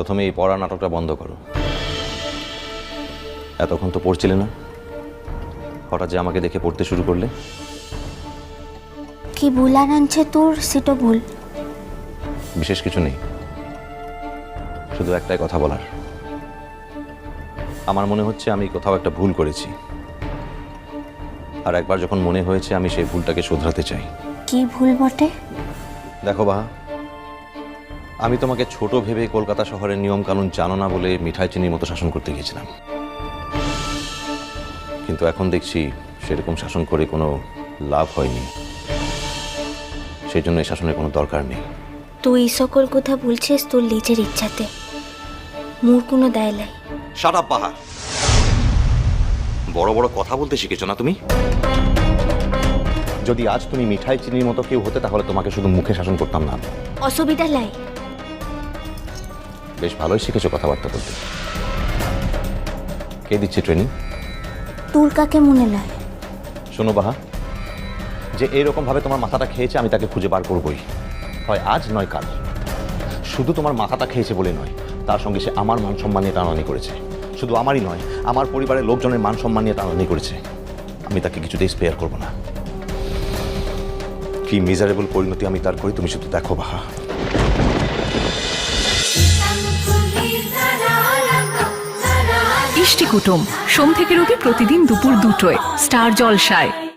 প্রথমে এই পড়া নাটকটা বন্ধ করো। এতক্ষণ তো পড়ছিলে না, হঠাৎ যে আমাকে দেখে পড়তে শুরু করলে। কি ভুল আনছে তোর, সেটা ভুল। বিশেষ কিছু নেই, শুধু একটাই কথা বলার। আমার মনে হচ্ছে আমি কোথাও একটা ভুল করেছি, আর একবার যখন মনে হয়েছে আমি সেই ভুলটাকে শোধরাতে চাই। কি ভুল বটে? দেখো বাহা, আমি তোমাকে ছোট ভেবে কলকাতা শহরের নিয়ম কানুন জানো না বলে মিঠাই চিনির মতো শাসন করতে গিয়েছিলাম, কিন্তু এখন দেখছি সেরকম শাসন করে কোনো লাভ হয়নি। সেই জন্য এই শাসনের কোনো দরকার নেই। তুই এই সকল কথা বলছিস তোর নিজের ইচ্ছাতে, মোর কোনো দায় নাই। শাট আপ বাহা, বড় বড় কথা বলতে শিখেছো না তুমি? যদি আজ তুমি মিঠাই চিনির মতো কেউ হতে তাহলে তোমাকে শুধু মুখে শাসন করতাম না। অসুবিধা নাই। বেশ ভালোই শিখেছো কথাবার্তা বলতে। কে দিচ্ছে ট্রেনিং? তোর কাকে মনে নয়? শোনো বাহা, যে এইরকম ভাবে তোমার মাথাটা খেয়েছে আমি তাকে খুঁজে বার করবই, হয় আজ নয় কাল। শুধু তোমার মাথাটা খেয়েছে বলে নয়, তার সঙ্গে সে আমার মান সম্মান নিয়ে টানাটানি করেছে। শুধু আমারই নয়, আমার পরিবারের লোকজনের মান সম্মান নিয়ে টানাটানি করেছে। আমি তাকে কিছুতেই স্পেয়ার করবো না। কি মিজারেবল পরিণতি আমি তার করি তুমি শুধু দেখো বাহা। ইষ্টি কুটুম সোম থেকে রবি প্রতিদিন দুপুর 2টোয় স্টার জলসায়।